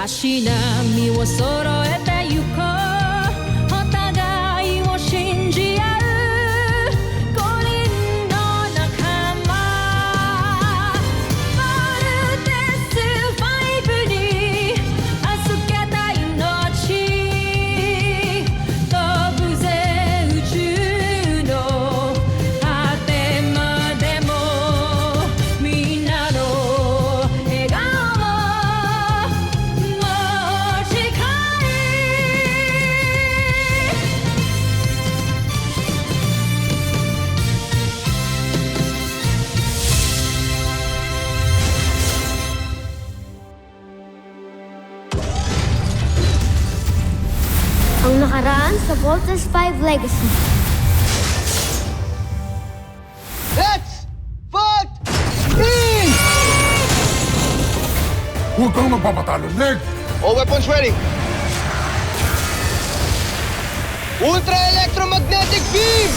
足並みを揃えてゆこうお互いを信じ合う5人の仲間ボルテス5に預けた命飛ぶぜ宇宙の果てまでもみんなの笑顔も近いAng nakaraan sa Voltes 5 Legacy. Let's vote in! Huwag kang magpapatalo, Leg! All weapons ready. Ultra electromagnetic beam!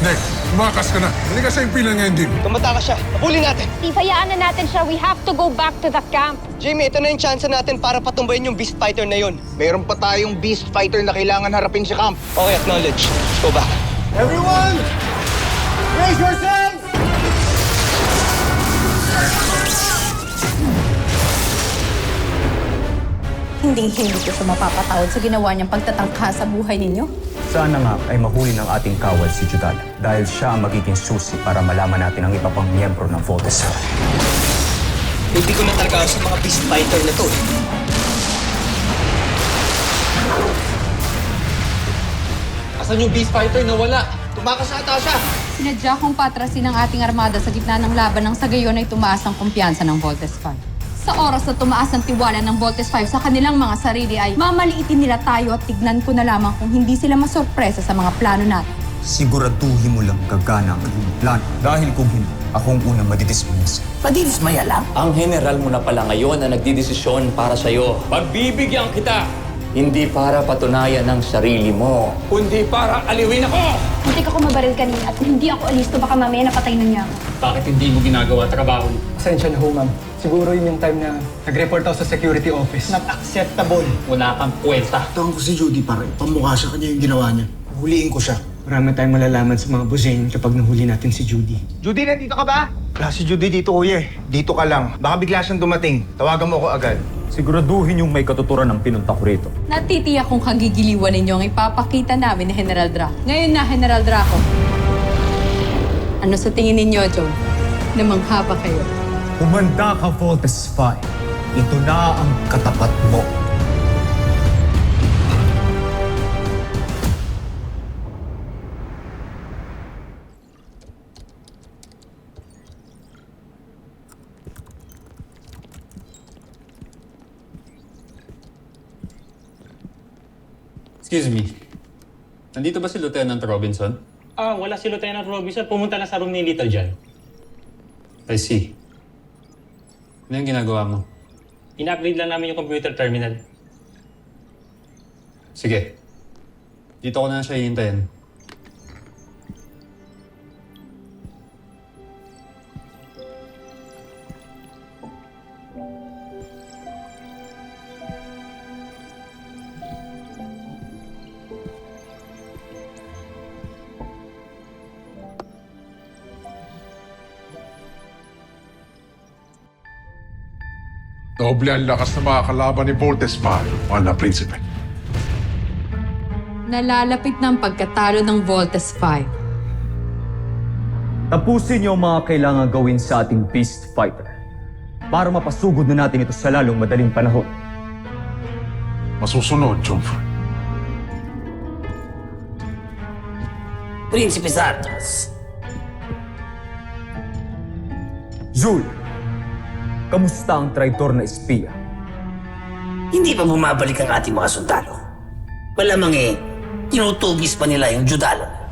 Leg, tumakas ka na. Halika sa impilan ngayon din. Tumata ka siya. Napuli natin. Hayaan na natin siya. We have to go back to the camp. Jamie, ito na yung chance natin para patumbayin yung Beast Fighter na yun. Meron pa tayong Beast Fighter na kailangan harapin sa camp. Okay, acknowledge. Let's go back. Everyone! Raise yourselves! Hinding-hindi ko siya mapapatawad sa ginawa niyang pagtatangka sa buhay ninyo. Sana nga ay mahuli ng ating kawal si Judala dahil siya ang magiging susi para malaman natin ang iba pang miyembro ng Voltes. Hindi ko na talaga sa mga Beast Fighter na to. Asan yung Beast Fighter na wala? Tumakas ata siya. Sinadya kong patrasin ang ating armada sa gitna ng laban nang sa gayon ay tumaas ang kumpiyansa ng Voltes 5. Sa oras na tumaas ang tiwala ng Voltes 5 sa kanilang mga sarili ay mamaliitin nila tayo at tignan ko na lamang kung hindi sila masorpresa sa mga plano natin. Siguraduhin mo lang gagana ang iyong plan dahil kung hindi, akong unang madidismiss. Madidismaya lang? Ang general mo na pala ngayon na nagdidesisyon para sa'yo. Pagbibigyan kita! Hindi para patunayan ng sarili mo, kundi para aliwin ako! Muntik ako mabaril kanina at kung hindi ako alisto baka mamaya napatay na niya ako. Bakit hindi mo ginagawa trabaho? Pasensya na ho, ma'am. Siguro yun yung time na nag-report ako sa security office. Not acceptable. Wala kang puwesta. Tawag ko si Judy para pamukha sa kanya yung ginawa niya. Huliin ko siya. Marami tayong malalaman sa mga busing kapag nahuli natin si Judy. Judy, nandito ka ba? Wala si Judy dito, kuya. Dito ka lang. Baka bigla siyang dumating. Tawagan mo ako agad. Siguraduhin yung may katuturan ng pinunta ko rito. Natitiyak kong kagigiliwan ninyo ang ipapakita namin ni General Draco. Ngayon na, General Draco. Ano sa tingin ninyo, Joe? Namangha ba kayo? Kumanda ka, Voltes 5. Ito na ang katapat mo. Excuse me. Nandito ba si Lieutenant Robinson? Wala si Lieutenant Robinson. Pumunta na sa room ni Little John. I see. Ano yung ginagawa mo? In-upgrade lang namin yung computer terminal. Sige. Dito ko na siya hihintayin. Doble ang lakas na mga kalaban ni Voltes 5, mahal na prinsipe. Nalalapit na ang pagkatalo ng Voltes 5. Tapusin niyo ang mga kailangan gawin sa ating Beast Fighter para mapasugod na natin ito sa lalong madaling panahon. Masusunod, Jump. Prinsipe Santos. Zul, kamusta ang traitor na espiya? Hindi pa bumabalik ang ating mga sundalo. Malamang tinutugis pa nila yung Judala.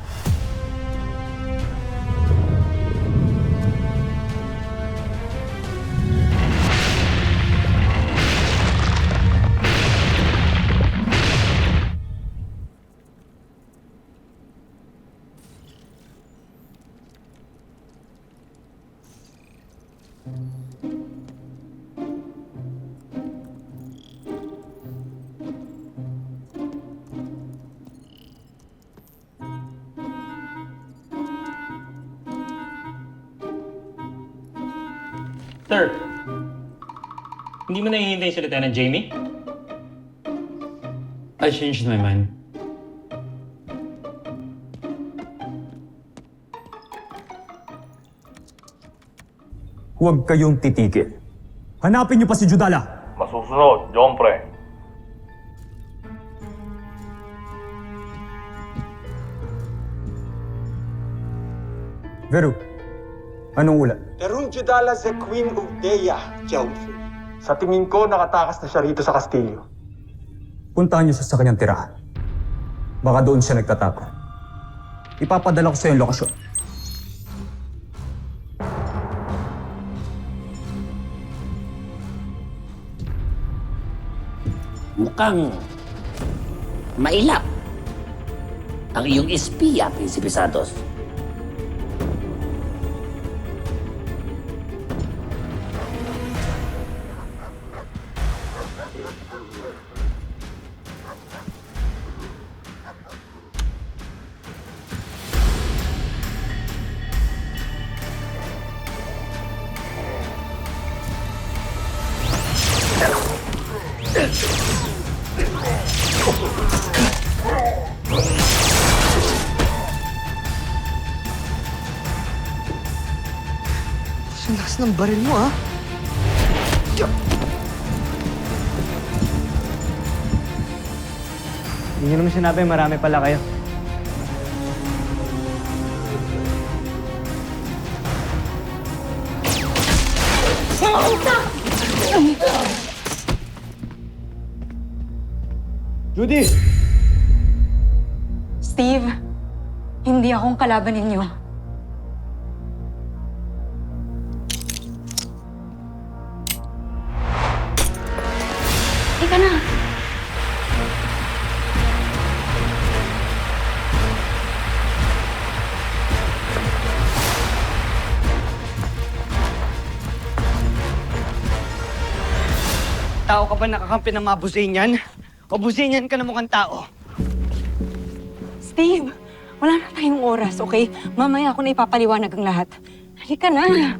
Sir, hindi mo nahihintay si Lieutenant Jamie? I changed my mind. Huwag kayong titigil. Hanapin niyo pa si Judala. Masusunod, Jompre. Veru, anong ulat? Terung Judala the Queen of Dea, Jompre. Sa tingin ko, nakatakas na siya rito sa kastilyo. Puntahan niyo siya sa kanyang tirahan. Baka doon siya nagtatago. Ipapadala ko sa iyo ang lokasyon. Mukhang mailap ang iyong espiya, Prinsipe Santos. Lakas ng baril mo, ha? Hindi nyo naman sinabi, marami pala kayo. Judy! Steve, hindi akong kalaban ninyo. Ika na. Tao ka ba nakakampi ng mga Buzanian? O Buzanian ka na mukhang tao? Steve, wala na tayong oras, okay? Mamaya ako na ipapaliwanag ang lahat. Halika na.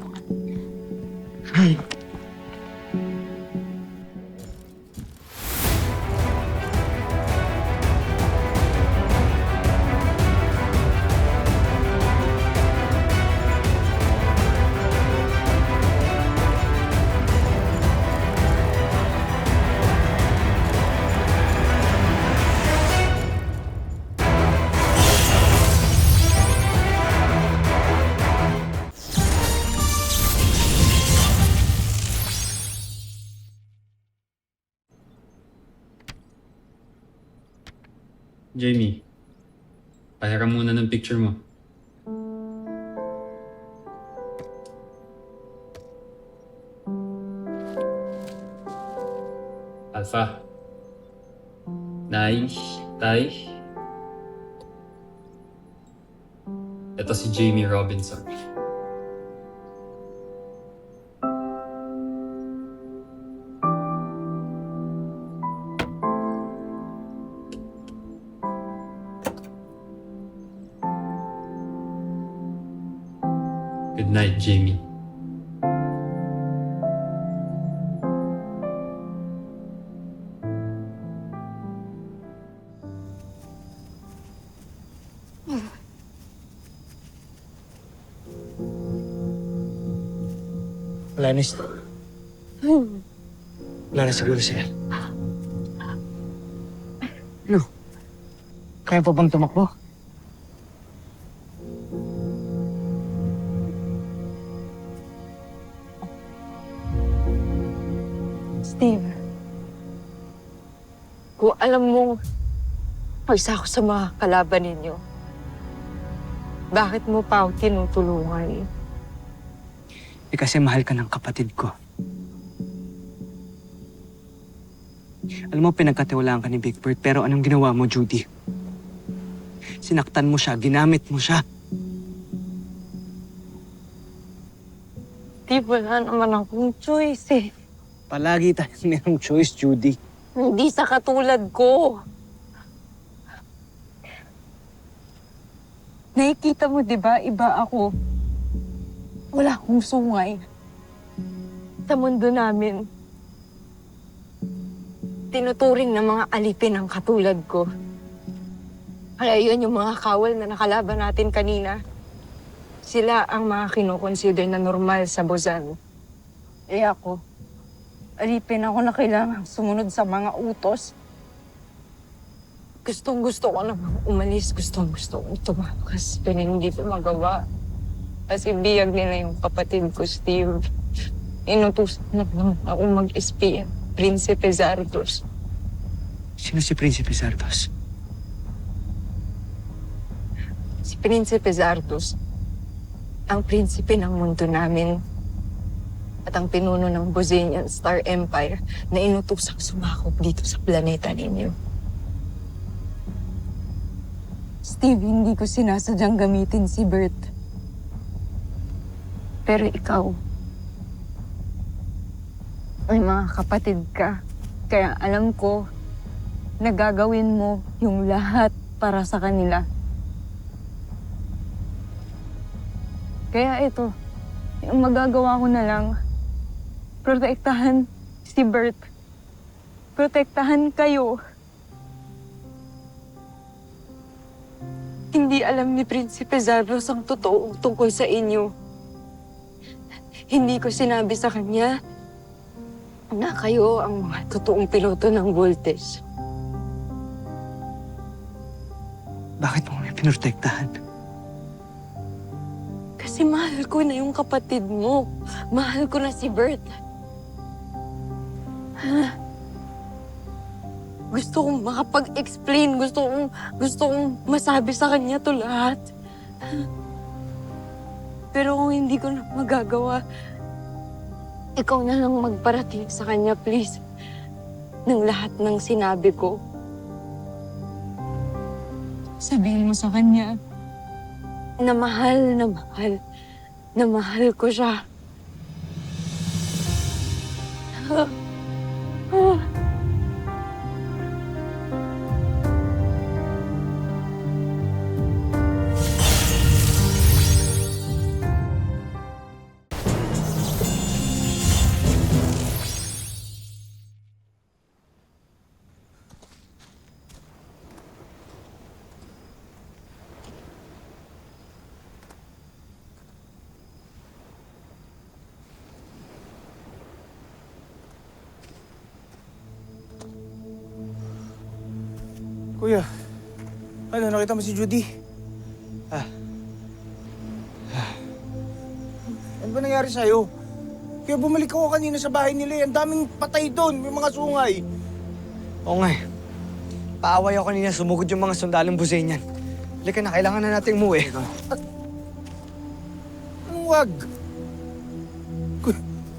Jamie, pahiram muna ng picture mo. Alpha. Nay, Tay. Ito si Jamie Robinson. Good night, Jamie. Wala na Wala na siguro siya. Ano? Kaya pa bang tumakbo? Steve, kung alam mong pagsa ako sa mga kalaban ninyo, bakit mo pa ako tinutulungan? Kasi mahal ka ng kapatid ko. Alam mo, pinagkatiwalaan ka ni Big Bird, pero anong ginawa mo, Judy? Sinaktan mo siya, ginamit mo siya. Steve, wala naman akong choice eh. Palagi tayong mayroong choice, Judy. Hindi sa katulad ko. Nakikita mo, di ba? Iba ako. Wala akong sungay. Sa mundo namin, tinuturing ng mga alipin ang katulad ko. Kaya yun yung mga kawal na nakalaban natin kanina. Sila ang mga kinoconsider na normal sa Bozan. Eh ako, alipin ako na kailangang sumunod sa mga utos. Gustong-gusto ko namang umalis. Gustong-gusto kong tumakas. Pero hindi ko magawa. Kasi biyag nila yung kapatid ko, Steve. Inutusan na lang ako mag-espiya. Prinsipe Zardos. Sino si Prinsipe Zardos? Si Prinsipe Zardos, ang prinsipe ng mundo namin at ang pinuno ng Bozanian Star Empire na inutusang sumakop dito sa planeta ninyo. Steve, hindi ko sinasadyang gamitin si Bert. Pero ikaw, may mga kapatid ka. Kaya alam ko na gagawin mo yung lahat para sa kanila. Kaya ito, yung magagawa ko na lang, protektahan si Bert. Protektahan kayo. Hindi alam ni Prinsipe Zardos ang totoo tungkol sa inyo. Hindi ko sinabi sa kanya na kayo ang mga totoong piloto ng Voltes. Bakit mo kami pinotektahan? Kasi mahal ko na yung kapatid mo. Mahal ko na si Bert. Gusto kong makapag-explain. Gusto kong masabi sa kanya to lahat. Pero kung hindi ko na magagawa, ikaw na lang magparating sa kanya, please. Ng lahat ng sinabi ko. Sabihin mo sa kanya na mahal na mahal ko siya. Kuya, ano, nakita mo si Judy? Ano ba nangyari sa'yo? Kaya bumalik ako kanina sa bahay nila. Ang daming patay doon. May mga sungay. Oo nga eh. Paaway ako kanina, sumugod yung mga sundalong Bozanian. Halika na, kailangan na nating umuwi. Anong wag?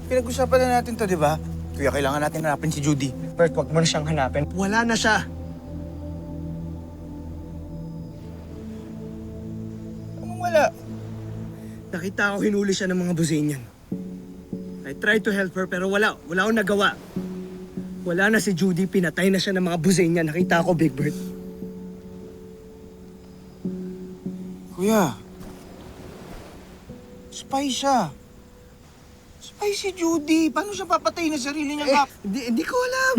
Pinag-usapan na natin to, di ba? Kuya, kailangan natin hanapin si Judy. Bert, wag mo na siyang hanapin. Wala na siya. Anong wala? Nakita ko hinuli siya ng mga Bozanian. I tried to help her pero wala akong nagawa. Wala na si Judy, pinatay na siya ng mga Bozanian. Nakita ko, Big Bird. Kuya, spy siya. Spy si Judy. Paano siya papatay na sarili niya? Hindi ko alam.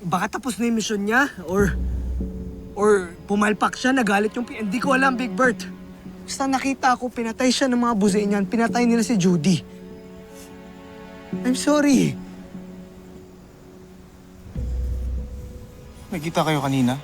Baka tapos na yung mission niya or pumalpak siya, nagalit yung... Hindi ko alam, Big Bird. Basta nakita ko, pinatay siya ng mga Bozanian. Pinatay nila si Judy. I'm sorry. Nakita kayo kanina?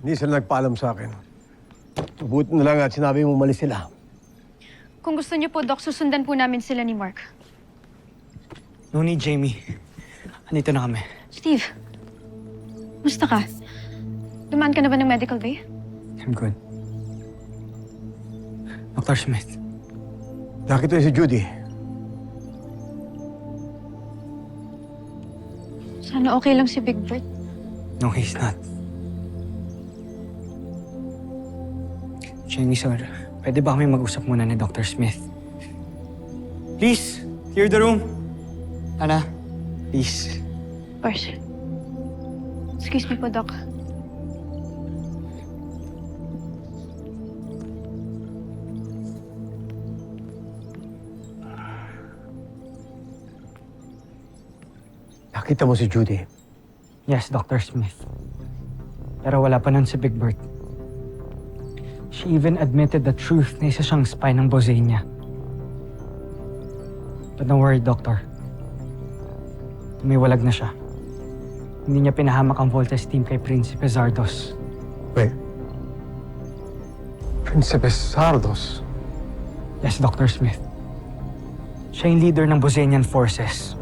Hindi sila nagpaalam sa akin. Mabuti na lang at sinabi mo umalis sila. Kung gusto niyo po, Doc, susundan po namin sila ni Mark. No need, Jamie. Andito na kami. Steve, musta ka? Dumaan ka na ba ng medical bay? I'm good. Dr. Smith. Nakita si Judy. Sana okay lang si Big Bird. No, he's not. Jamie, sir, pwede ba kami mag-usap muna ni Dr. Smith? Please, clear the room. Ana, please. Of course. Excuse me po, Doc. Nakita mo si Judy. Yes, Dr. Smith. Pero wala pa nun si Big Bird. She even admitted the truth na isa siyang spy ng Bosenia. But don't worry, Doctor. Tumiwalag na siya. Hindi niya pinahamak ang Voltes team kay Prinsipe Zardos. Wait. Prinsipe Sardos? Yes, Dr. Smith. Siya yung leader ng Bosenian forces.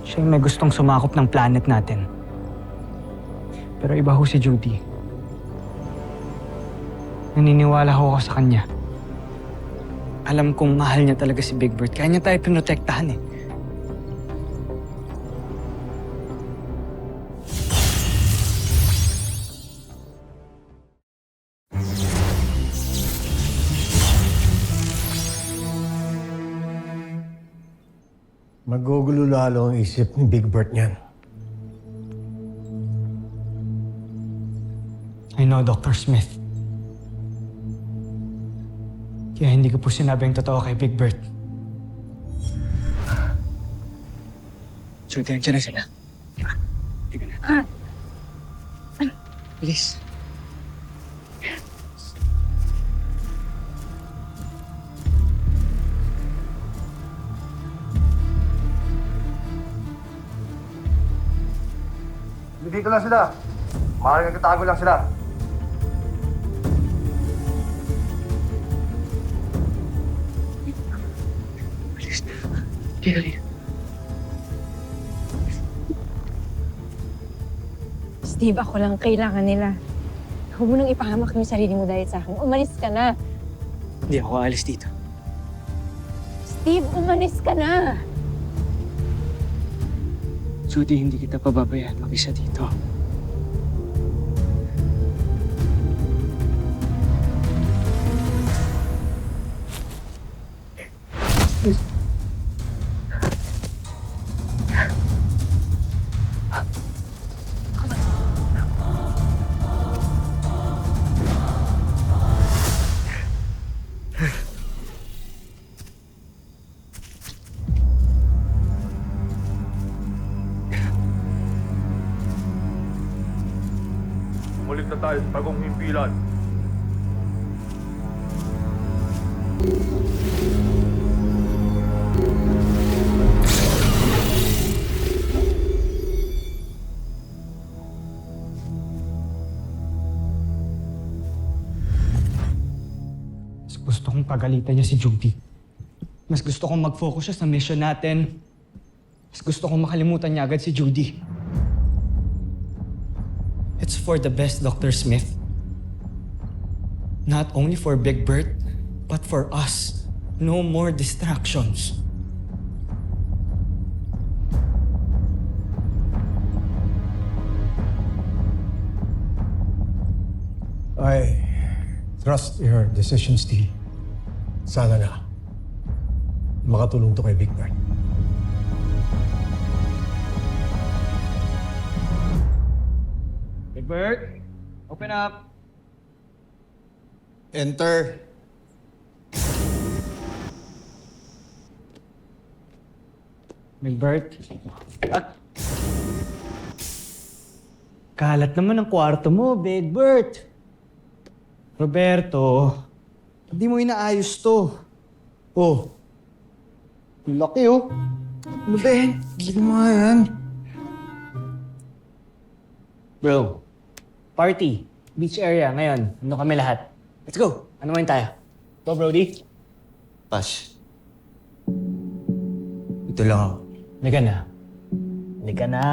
Siya yung may gustong sumakop ng planet natin. Pero iba ho si Judy. Naniniwala ho ako sa kanya. Alam kong mahal niya talaga si Big Bird, kaya niya tayo pinotektahan eh. Magugulo lalo ang isip ni Big Bird niyan. I know, Dr. Smith. Kaya hindi ko po sinabi ang totoo kay Big Bird. Judy, nandiyan na sila. Hindi ka na. Please. Dito lang sila. Maaaring nagtatago lang sila. Steve, ako lang kailangan nila. Huwag mo nang ipahamak yung sarili mo dahil sa akin. Umalis ka na. Hindi ako aalis dito. Steve, umalis ka na! Judy, hindi kita pababayaan mag-isa dito. Mulit na tayo sa bagong himpilan. Mas gusto kong pagalitan niya si Judy. Mas gusto kong mag-focus siya sa mission natin. Mas gusto kong makalimutan niya agad si Judy. It's for the best, Dr. Smith. Not only for Big Bird, but for us. No more distractions. I trust your decision, Steve. Sana na makatulong to kay Big Bird. Big Bird, open up. Enter. Big Bird. Kalat naman ang kwarto mo, Big Bird. Roberto, hindi mo inaayos to. Oh, laki oh. Ano ba yan? Gila mo nga yan. Bro, party. Beach area ngayon. Ano kami lahat? Let's go. Ano man tayo? Go, Brody. Pas. Ito lang ako. Halika na. Halika na.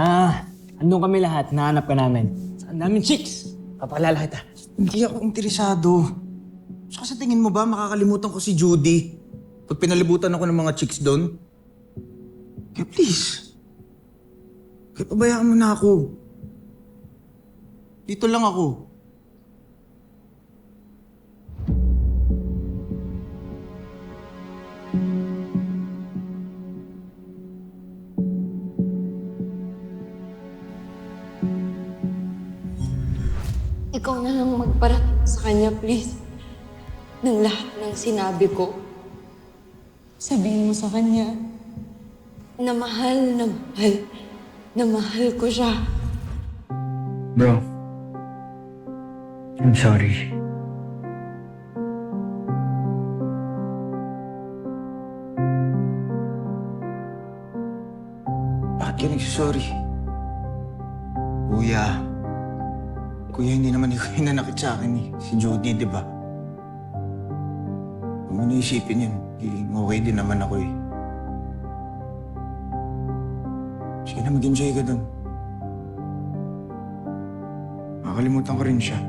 Andun kami lahat, nahanap ka namin. Saan namin chicks? Papaalala kita. Hindi ako interesado. Saka sa tingin mo ba makakalimutan ko si Judy? Pag pinalibutan ako ng mga chicks doon? Kaya please. Kaya pabayaan mo na ako. Dito lang ako. Ikaw na lang magparating sa kanya, please. Ng lahat ng sinabi ko. Sabihin mo sa kanya na mahal ko siya. Bro, I'm sorry. Bakit ka nagsasorry? Kuya, hindi naman ikaw yung nanakit sa akin eh. Si Judy, di ba? Huwag mo na isipin yun. Okay din naman ako eh. Sige na, mag-enjoy ka dun. Makakalimutan ko rin siya.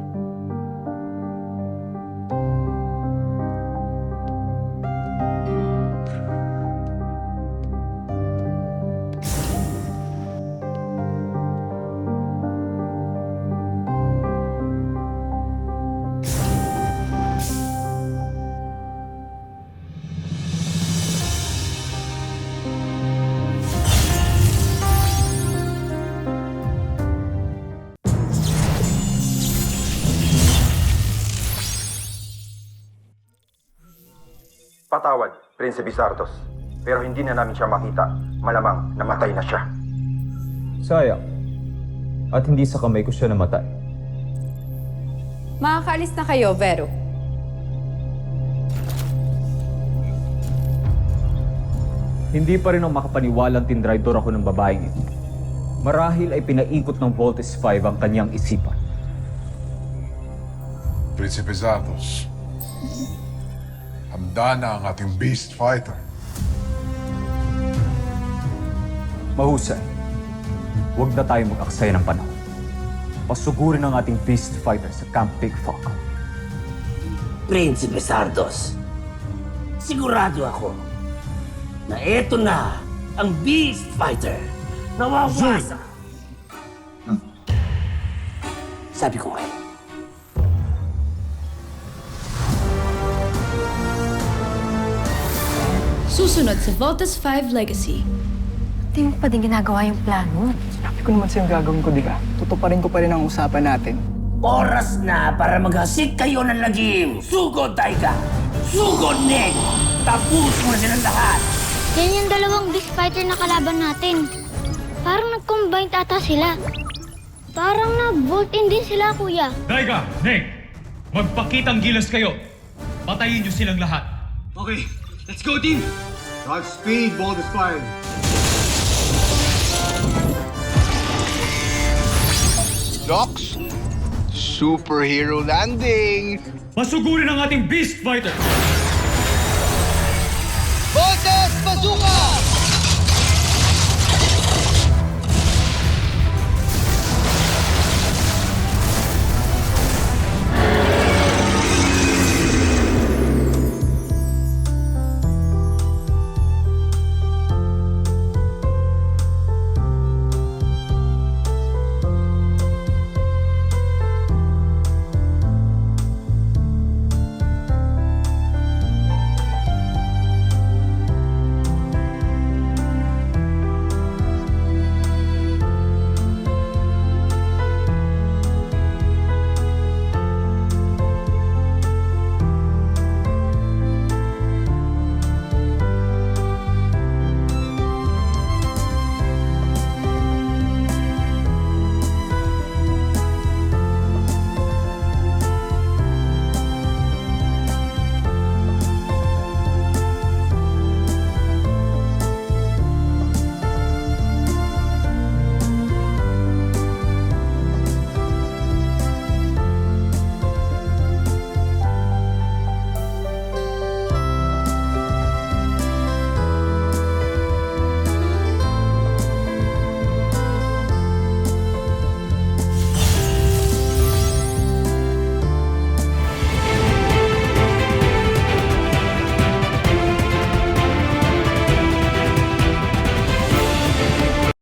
Patawad, Prinsipe Sardos. Pero hindi na namin siya makita. Malamang namatay na siya. Sayang. At hindi sa kamay ko siya namatay. Makakaalis na kayo, Vero. Hindi pa rin ang makapaniwalang tindraidor ako ng babaeng ito. Marahil ay pinaikot ng Voltes 5 ang kanyang isipan. Prinsipe Zardos, handa na ang ating Beast Fighter. Mahusay. Huwag na tayo mag-aksaya ng panahon. Pasugurin ang ating Beast Fighter sa Camp Big Falcon. Prinsipe Sardos, sigurado ako na eto na ang Beast Fighter na wawasa. Sabi ko kayo. Susunod sa Voltes 5 Legacy. Hindi mo pa din ginagawa yung plano. Sabi ko naman sa'yo gagawin ko, di ba? Tutuparin ko pa rin ang usapan natin. Oras na para maghasik kayo ng lagim. Sugod, Taiga! Sugod, Nek! Tapos mo na silang lahat! Yan yung dalawang Beast Fighter na kalaban natin. Parang nag-combine ata sila. Parang na-bolt-in din sila, kuya. Taiga! Nek! Magpakitang gilas kayo! Patayin niyo silang lahat! Okay, let's go, team! Godspeed, Voltes 5! Docs, superhero landing! Pasugurin ang ating Beast Fighter!